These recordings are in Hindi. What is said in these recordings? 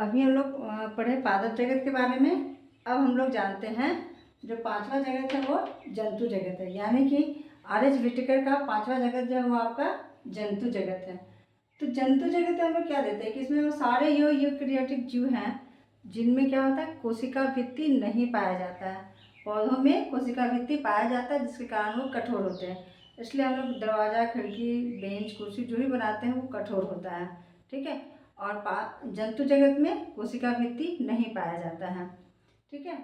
अभी हम लोग पढ़े पादप जगत के बारे में। अब हम लोग जानते हैं जो पांचवा जगत है वो जंतु जगत है, यानी कि आर.एच. व्हिटेकर का पांचवा जगत जो है वो आपका जंतु जगत है। तो जंतु जगत में हम लोग क्या देते हैं कि इसमें वो सारे यूकेरियोटिक जीव हैं जिनमें क्या होता है, कोशिका भित्ति नहीं पाया जाता है। पौधों में कोशिका भित्ति पाया जाता है जिसके कारण वो कठोर होते हैं, इसलिए हम लोग दरवाज़ा, खिड़की, बेंच, कुर्सी जो भी बनाते हैं वो कठोर होता है। ठीक है। और जंतु जगत में कोशिका भित्ति नहीं पाया जाता है। ठीक है।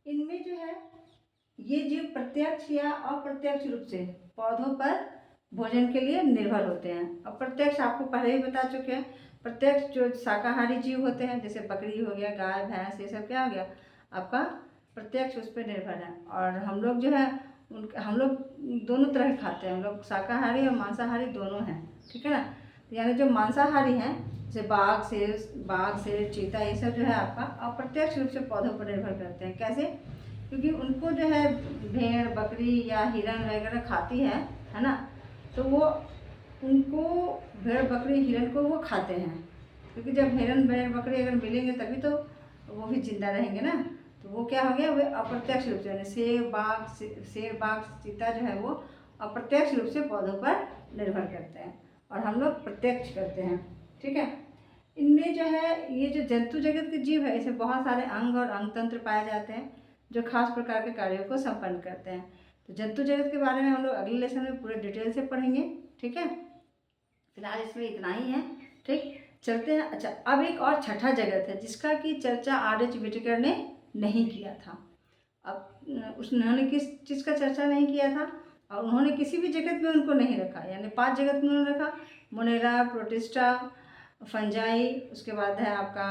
इनमें जो है ये जीव प्रत्यक्ष या अप्रत्यक्ष रूप से पौधों पर भोजन के लिए निर्भर होते हैं। अप्रत्यक्ष आपको पहले ही बता चुके हैं। प्रत्यक्ष जो शाकाहारी जीव होते हैं जैसे बकरी हो गया, गाय, भैंस, ये सब क्या हो गया आपका प्रत्यक्ष उस पर निर्भर है। और हम लोग जो है हम लोग दोनों तरह खाते हैं, हम लोग शाकाहारी और मांसाहारी दोनों हैं। ठीक है ना। यानी जो मांसाहारी हैं जैसे बाघ, शेर, चीता, ये सब जो है आपका अप्रत्यक्ष रूप से पौधों पर निर्भर करते हैं। कैसे? क्योंकि उनको जो है भेड़, बकरी या हिरन वगैरह खाती है ना, तो वो उनको भेड़, बकरी, हिरन को वो खाते हैं। क्योंकि जब हिरन, भेड़, बकरी अगर मिलेंगे तभी तो वो भी जिंदा रहेंगे ना। तो वो क्या हो गया, वे अप्रत्यक्ष रूप से, यानी शेर, बाघ, चीता जो है वो अप्रत्यक्ष रूप से पौधों पर निर्भर करते हैं और हम लोग प्रत्यक्ष करते हैं। ठीक है। इनमें जो है ये जो जंतु जगत के जीव है इसमें बहुत सारे अंग और अंग तंत्र पाए जाते हैं जो खास प्रकार के कार्यों को संपन्न करते हैं। तो जंतु जगत के बारे में हम लोग अगले लेसन में पूरे डिटेल से पढ़ेंगे। ठीक है। फिलहाल इसमें इतना ही है। ठीक, चलते हैं। अच्छा, अब एक और छठा जगत है जिसका कि चर्चा आर.एच. व्हिटेकर ने नहीं किया था। अब उन्होंने किस चीज़ का चर्चा नहीं किया था और उन्होंने किसी भी जगत में उनको नहीं रखा, यानी 5 जगत में उन्होंने रखा, मोनेरा, प्रोटिस्टा, फंजाई, उसके बाद है आपका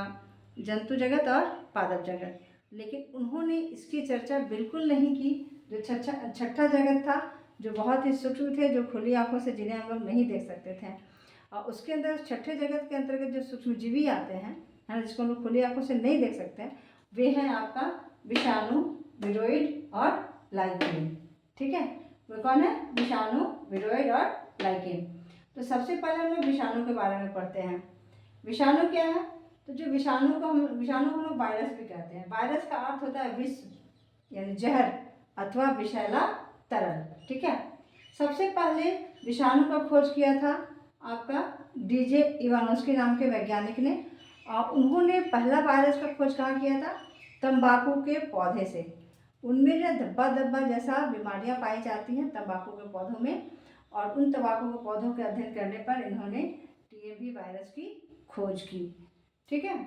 जंतु जगत और पादप जगत। लेकिन उन्होंने इसकी चर्चा बिल्कुल नहीं की। जो छठा जगत था जो बहुत ही सूक्ष्म थे, जो खुली आंखों से जिन्हें हम लोग नहीं देख सकते थे, और उसके अंदर छठे जगत के अंतर्गत जो सूक्ष्मजीवी आते हैं है ना, जिसको हम लोग खुली आंखों से नहीं देख सकते हैं, वे हैं आपका विषाणु, विरोइड और लाइकेन। ठीक है। वो कौन है? विषाणु, विरोइड और लाइकेन। तो सबसे पहले हम लोग विषाणु के बारे में पढ़ते हैं। विषाणु क्या है? तो जो विषाणु को हम लोग वायरस भी कहते हैं। वायरस का अर्थ होता है विष, यानी जहर अथवा विषैला तरल। ठीक है। सबसे पहले विषाणु का खोज किया था आपका डीजे इवानोस्की नाम के वैज्ञानिक ने, और उन्होंने पहला वायरस का खोज कहाँ किया था? तंबाकू के पौधे से। उनमें जो धब्बा जैसा बीमारियां पाई जाती हैं तंबाकू के पौधों में, और उन तंबाकू के पौधों के अध्ययन करने पर इन्होंने टीएमवी वायरस की खोज की। ठीक है।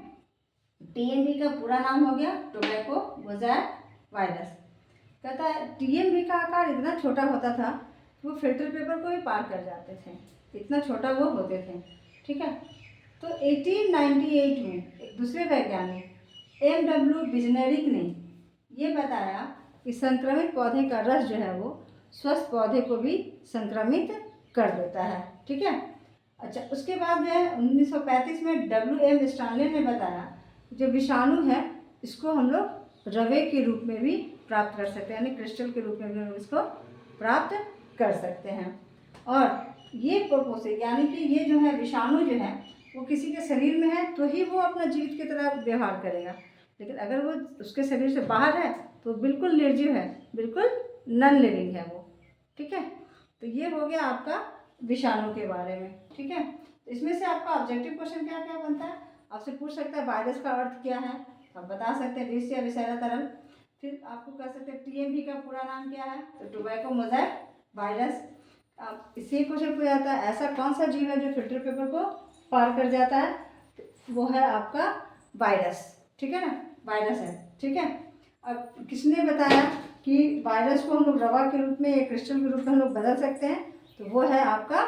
टीएमवी का पूरा नाम हो गया टोबैको मोज़ैक वायरस। कहता है टीएमवी का आकार इतना छोटा होता था कि वो फिल्टर पेपर को भी पार कर जाते थे, इतना छोटा वो होते थे। ठीक है। तो 1898 में एक दूसरे वैज्ञानिक M.W. बिजनेरिक ने ये बताया कि संक्रमित पौधे का रस जो है वो स्वस्थ पौधे को भी संक्रमित कर देता है। ठीक है। अच्छा, उसके बाद जो है 1935 में W.M. स्टानले ने बताया जो विषाणु है इसको हम लोग रवे के रूप में भी प्राप्त कर सकते हैं, यानी क्रिस्टल के रूप में भी हम इसको प्राप्त कर सकते हैं। और ये प्रोपोसिट, यानी कि ये जो है विषाणु जो है वो किसी के शरीर में है तो ही वो अपना जीवित की तरह व्यवहार करेगा, लेकिन अगर वो उसके शरीर से बाहर है तो बिल्कुल निर्जीव है, बिल्कुल नॉन लिविंग है वो। ठीक है। तो ये हो गया आपका विषाणु के बारे में। ठीक है। तो इसमें से आपका ऑब्जेक्टिव क्वेश्चन क्या क्या बनता है? आपसे पूछ सकता है वायरस का अर्थ क्या है, आप बता सकते हैं विष या विषैला तरल। फिर आपको कह सकते हैं टीएमवी का पूरा नाम क्या है, तो टोबैको मोज़ैक वायरस। अब इसी क्वेश्चन पूछा जाता है ऐसा कौन सा जीव है जो फिल्टर पेपर को पार कर जाता है, वो है आपका वायरस। ठीक है ना, वायरस है। ठीक है। अब किसने बताया कि वायरस को हम लोग रवा के रूप में या क्रिस्टल के रूप में हम लोग बदल सकते हैं, तो वो है आपका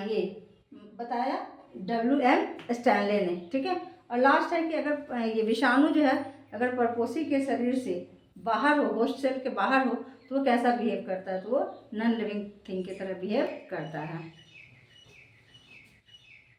ये बताया W.M. स्टैनले ने। ठीक है। और लास्ट है कि अगर ये विषाणु जो है अगर परपोषी के शरीर से बाहर हो, होस्ट सेल के बाहर हो, तो वो कैसा बिहेव करता है, तो वो नॉन लिविंग थिंग की तरह बिहेव करता है।